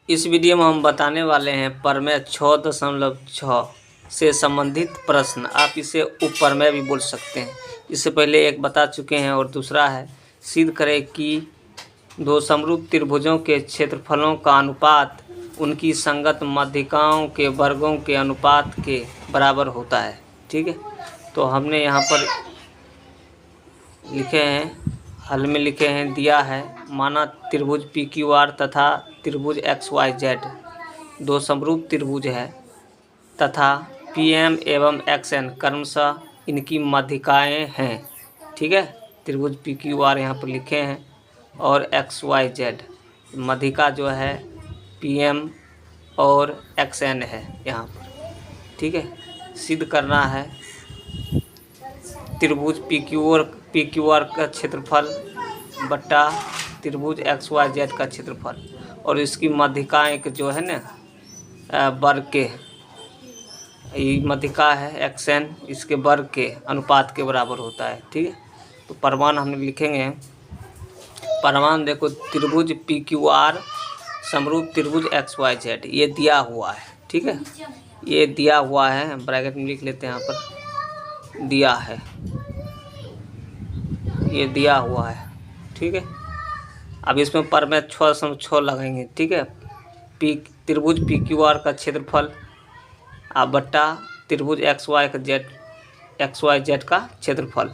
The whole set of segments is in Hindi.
इस वीडियो में हम बताने वाले हैं प्रमेय 6.6 से संबंधित प्रश्न। आप इसे उपप्रमेय भी बोल सकते हैं। इससे पहले एक बता चुके हैं और दूसरा है सिद्ध करें कि दो समरूप त्रिभुजों के क्षेत्रफलों का अनुपात उनकी संगत माध्यिकाओं के वर्गों के अनुपात के बराबर होता है। ठीक है, तो हमने यहाँ पर लिखे हैं, हल में लिखे हैं, दिया है माना त्रिभुज PQR तथा त्रिभुज XYZ दो समरूप त्रिभुज है तथा PM एवं XN क्रमशः इनकी माध्यिकाएँ हैं। ठीक है, त्रिभुज PQR यहाँ पर लिखे हैं और XYZ माध्यिका जो है PM और XN है यहाँ पर। ठीक है, सिद्ध करना है त्रिभुज PQR का क्षेत्रफल बटा त्रिभुज XYZ का क्षेत्रफल और इसकी माध्यिकाएँ जो है ना वर्ग के, ये माध्यिका है XN, इसके वर्ग के अनुपात के बराबर होता है। ठीक है, तो प्रमाण हम लिखेंगे। प्रमाण देखो, त्रिभुज PQR समरूप त्रिभुज XYZ ये दिया हुआ है। ठीक है, ये दिया हुआ है, ब्रैकेट में लिख लेते हैं, यहाँ पर दिया है, ये दिया हुआ है। ठीक है, अब इसमें प्रमेय 6.6 लगाएंगे। ठीक है, त्रिभुज PQR का क्षेत्रफल बट्टा त्रिभुज XYZ का क्षेत्रफल,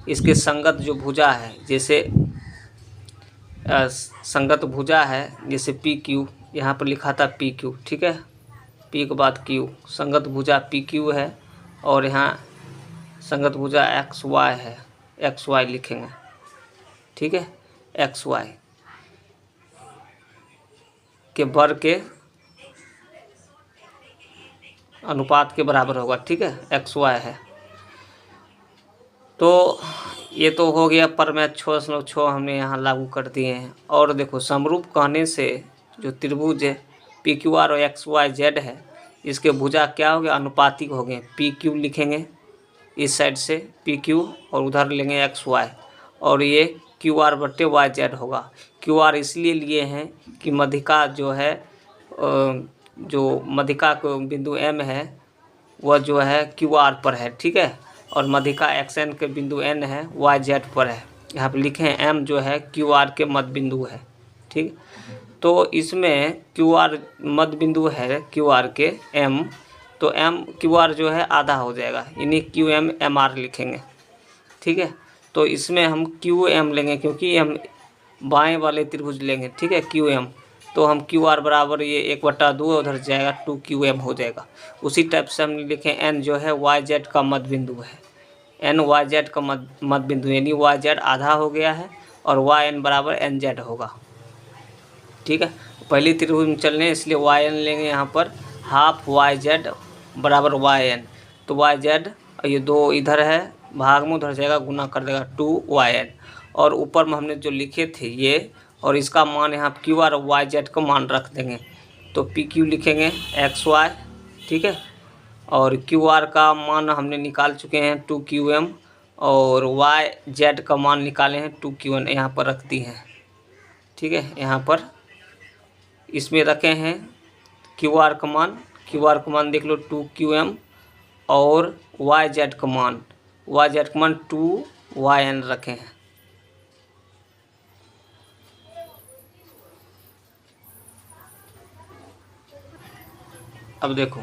इसके संगत जो भुजा है, जैसे संगत भुजा है जैसे PQ, यहाँ पर लिखा था PQ। ठीक है, P के बाद Q, संगत भुजा PQ है और यहाँ संगत भुजा XY है, XY लिखेंगे। ठीक है, XY के वर्ग के अनुपात के बराबर होगा। ठीक है, XY है। तो ये तो हो गया प्रमेय 6.6 हमने यहाँ लागू कर दिए हैं। और देखो, समरूप कहने से जो त्रिभुज है PQR और XYZ है, इसके भुजा क्या हो गया, अनुपातिक हो गए। PQ लिखेंगे इस साइड से PQ और उधर लेंगे XY और ये QR बट्टे YZ होगा। QR इसलिए लिए हैं कि माध्यिका जो है, जो माध्यिका को बिंदु M है वह जो है QR पर है। ठीक है, और माध्यिका XN के बिंदु N है YZ पर है। यहाँ पर लिखे हैं M जो है QR के मध्य बिंदु है। ठीक, तो इसमें QR मध्य बिंदु है QR के M, तो QR जो है आधा हो जाएगा, यानी QMMR लिखेंगे। ठीक है, तो इसमें हम QM लेंगे क्योंकि हम बाएं वाले त्रिभुज लेंगे। ठीक है, QM, तो हम QR बराबर ये 1/2 उधर जाएगा 2QM हो जाएगा। उसी टाइप से हमने लिखे N जो है YZ का मध्य बिंदु है, N YZ का मध्य बिंदु, यानी YZ आधा हो गया है और YN बराबर NZ होगा। ठीक है, पहली त्रिभुज में चलने इसलिए YN लेंगे यहाँ पर, हाफ YZ बराबर YN, तो YZ ये 2 इधर है भाग में, उधर जाएगा गुना कर देगा 2YN, और ऊपर में हमने जो लिखे थे ये, और इसका मान यहाँ QR और YZ का मान रख देंगे। तो PQ लिखेंगे XY। ठीक है, और QR का मान हमने निकाल चुके हैं 2QM और YZ का मान निकाले हैं 2QN, यहाँ पर रख दी हैं। ठीक है, यहाँ पर इसमें रखे हैं QR का मान देख लो 2QM और YZ का मान 2YN रखे हैं। अब देखो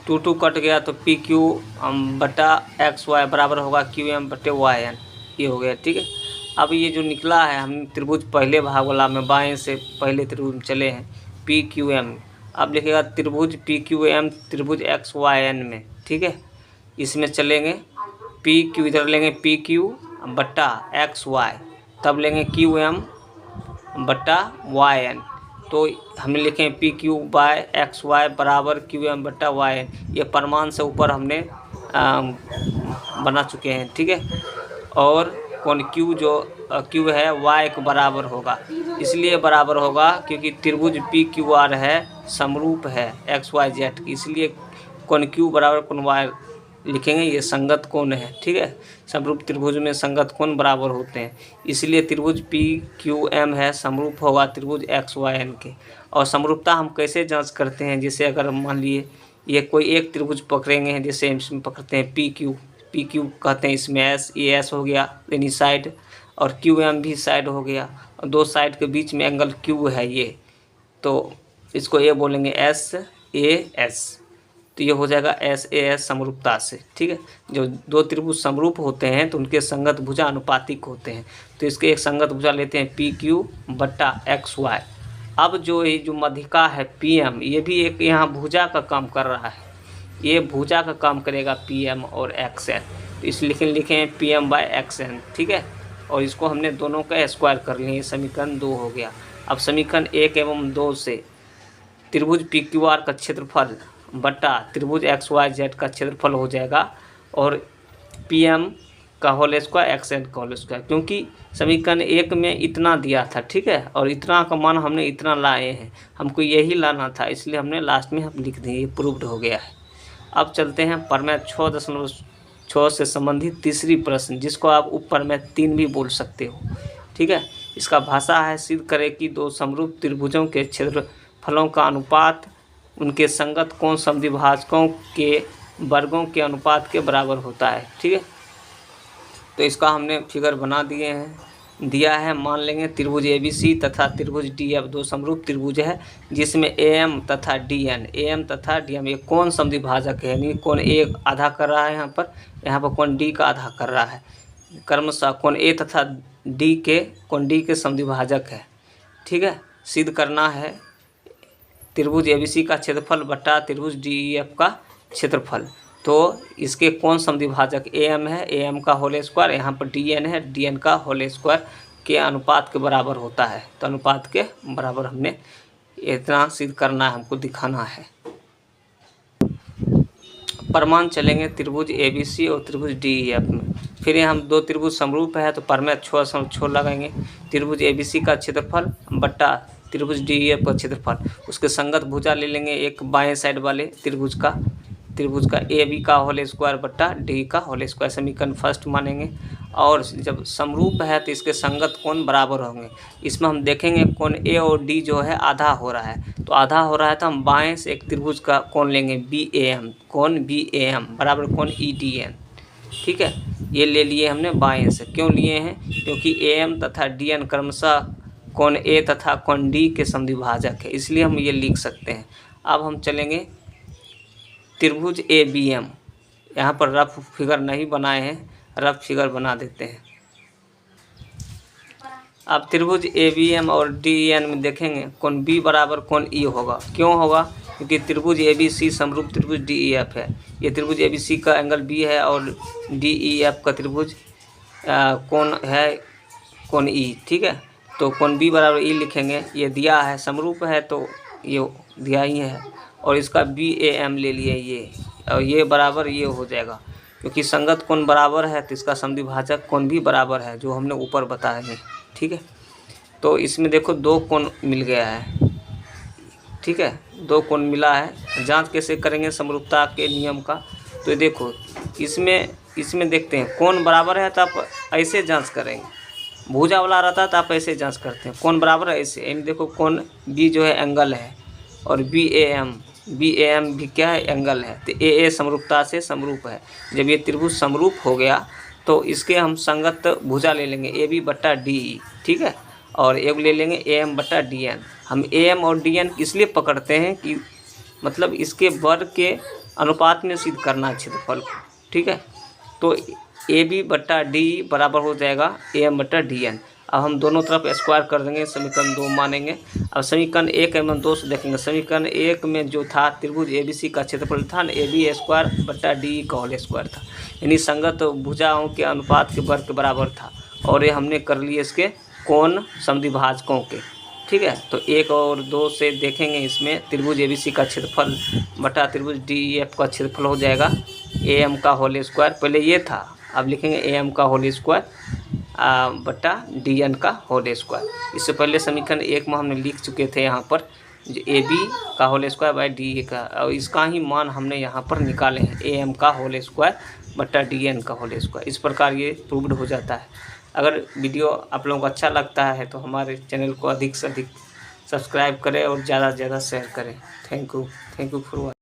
2 कट गया तो PQ बटा XY बराबर होगा QM बटे YN, ये हो गया। ठीक है, अब ये जो निकला है, हम त्रिभुज पहले भाग वाला में बाएं से पहले त्रिभुज में चले हैं PQM, अब लिखेगा त्रिभुज PQM त्रिभुज XYN में। ठीक है, इसमें चलेंगे PQ, इधर लेंगे PQ बट्टा XY, तब लेंगे QM बट्टा YN, तो हमने लिखे PQ बाय XY बराबर QM बट्टा YN। ये प्रमाण से ऊपर हमने बना चुके हैं। ठीक है, और कौन Q जो Q है Y के बराबर होगा, इसलिए बराबर होगा क्योंकि त्रिभुज PQR है समरूप है XYZ की, इसलिए कौन Q बराबर कौन Y लिखेंगे ये संगत कोण है। ठीक है, समरूप त्रिभुज में संगत कोण बराबर होते हैं, इसलिए त्रिभुज पी क्यू एम है समरूप होगा त्रिभुज एक्स वाई एन के। और समरूपता हम कैसे जांच करते हैं, जैसे अगर मान लिए ये कोई एक त्रिभुज पकड़ेंगे हैं, जैसे इसमें पकड़ते हैं पी क्यू कहते हैं इसमें एस, ये एस हो गया यानी साइड, और क्यू एम भी साइड हो गया, और दो साइड के बीच में एंगल क्यू है ये, तो इसको ये बोलेंगे एस ए एस, तो ये हो जाएगा एस ए एस समरूपता से। ठीक है, जो दो त्रिभुज समरूप होते हैं तो उनके संगत भुजा अनुपातिक होते हैं, तो इसके एक संगत भुजा लेते हैं पी क्यू बट्टा एक्स वाई। अब ये जो मध्यिका है पी एम, ये भी एक यहाँ भुजा का काम कर रहा है, ये भुजा का काम करेगा पी एम और एक्स एन, तो इसलिए लिखें P M by X N. ठीक है, और इसको हमने दोनों का स्क्वायर कर लिए, समीकरण 2 हो गया। अब समीकरण 1 एवं 2 से त्रिभुज पी क्यू आर का क्षेत्रफल बटा त्रिभुज एक्स वाई जेड का क्षेत्रफल हो जाएगा, और पी एम का होल स्क्वायर एक्स एन का होल स्क्वायर, क्योंकि समीकरण 1 में इतना दिया था। ठीक है, और इतना का मान हमने इतना लाए हैं, हमको यही लाना था, इसलिए हमने लास्ट में हम लिख दिए, ये प्रूव्ड हो गया है। अब चलते हैं प्रमेय 6.6 से संबंधित तीसरी प्रश्न, जिसको आप उप प्रमेय 3 भी बोल सकते हो। ठीक है, इसका भाषा है सिद्ध करें कि दो समरूप त्रिभुजों के क्षेत्रफलों का अनुपात उनके संगत कोण समद्विभाजकों के वर्गों के अनुपात के बराबर होता है। ठीक है, तो इसका हमने फिगर बना दिया है। मान लेंगे त्रिभुज ABC तथा त्रिभुज DF दो समरूप त्रिभुज है, जिसमें AM तथा DN ये कोण समद्विभाजक है, यानी कोण A आधा कर रहा है, यहाँ पर कोण D का आधा कर रहा है, क्रमशः कोण A तथा कोण D के समद्विभाजक है। ठीक है, सिद्ध करना है त्रिभुज ABC का क्षेत्रफल बटा त्रिभुज DEF का क्षेत्रफल, तो इसके कोण समद्विभाजक AM है, AM का होल स्क्वायर, यहाँ पर DN है, DN का होल स्क्वायर के अनुपात के बराबर होता है, तो अनुपात के बराबर हमने इतना सिद्ध करना है, हमको दिखाना है। प्रमाण चलेंगे त्रिभुज ABC और त्रिभुज DEF में। फिर यहाँ हम दो त्रिभुज समरूप है तो प्रमेय 6 लगाएंगे, त्रिभुज ABC का क्षेत्रफल बटा त्रिभुज DEF का क्षेत्रफल, उसके संगत भुजा ले लेंगे एक बाएं साइड वाले त्रिभुज का AB का होल स्क्वायर बट्टा D का होल स्क्वायर, समीकरण फर्स्ट मानेंगे। और जब समरूप है तो इसके संगत कोण बराबर होंगे। इसमें हम देखेंगे कोण A और D जो है आधा हो रहा है, तो आधा हो रहा है तो हम बाएं से एक त्रिभुज का कोण लेंगे BAM, कोण BAM बराबर कोण EDN। ठीक है, ये ले लिए हमने बाएं से, क्यों लिए हैं, क्योंकि AM तथा DN क्रमशः कोण A तथा कोण D के समद्विभाजक है, इसलिए हम ये लिख सकते हैं। अब हम चलेंगे त्रिभुज ABM, यहाँ पर रफ फिगर नहीं बनाए हैं, रफ फिगर बना देते हैं। अब त्रिभुज ABM और DEN में देखेंगे कोण B बराबर कोण E होगा, क्यों होगा, क्योंकि त्रिभुज ABC समरूप त्रिभुज DEF है, ये त्रिभुज ABC का एंगल B है और DEF का त्रिभुज कोण है कोण E। ठीक है, तो कोण B बराबर E लिखेंगे, ये दिया है समरूप है तो ये दिया ही है, और इसका BAM ले लिए ये, और ये बराबर ये हो जाएगा, क्योंकि संगत कोण बराबर है तो इसका समद्विभाजक कोण भी बराबर है, जो हमने ऊपर बताए हैं। ठीक है, तो इसमें देखो दो कोण मिल गया है। ठीक है, दो कोण मिला है, जांच कैसे करेंगे समरूपता के नियम का, तो देखो इसमें देखते हैं कोण बराबर है तो आप ऐसे जांच करेंगे, भुजा वाला रहता है तो आप ऐसे जांच करते हैं, कोण बराबर है ऐसे, यानी देखो कोण B जो है एंगल है, और BAM भी क्या है, एंगल है, तो AA समरूपता से समरूप है। जब ये त्रिभुज समरूप हो गया तो इसके हम संगत भुजा ले लेंगे AB बट्टा DE। ठीक है, और एक ले लेंगे AM बट्टा DN। हम AM और DN इसलिए पकड़ते हैं कि मतलब इसके वर्ग के अनुपात में सिद्ध करना क्षेत्रफल को। ठीक है, तो AB बट्टा DE बराबर हो जाएगा AM बट्टा DN। अब हम दोनों तरफ स्क्वायर कर देंगे, समीकरण 2 मानेंगे। अब समीकरण 1 एवं 2 से देखेंगे, समीकरण 1 में जो था त्रिभुज ABC का क्षेत्रफल था ना AB स्क्वायर बट्टा DE का होल स्क्वायर था, यानी संगत भुजाओं के अनुपात के वर्ग के बराबर था, और ये हमने कर लिए इसके कोण समद्विभाजकों के। ठीक है, तो 1 और 2 से देखेंगे, इसमें त्रिभुज ABC का क्षेत्रफल बटा त्रिभुज DEF का क्षेत्रफल हो जाएगा AM का होल स्क्वायर, पहले ये था, अब लिखेंगे AM का होल स्क्वायर बटा DN का होल स्क्वायर। इससे पहले समीकरण 1 में हमने लिख चुके थे यहाँ पर ए बी का whole square by D A का, और इसका ही मान हमने यहाँ पर निकाले हैं, ए एम का होल स्क्वायर बटा डी एन का होल स्क्वायर। इस प्रकार ये प्रूव्ड हो जाता है। अगर वीडियो आप लोगों को अच्छा लगता है तो हमारे चैनल को अधिक से अधिक सब्सक्राइब करें और ज़्यादा से ज़्यादा शेयर करें। Thank you for watching.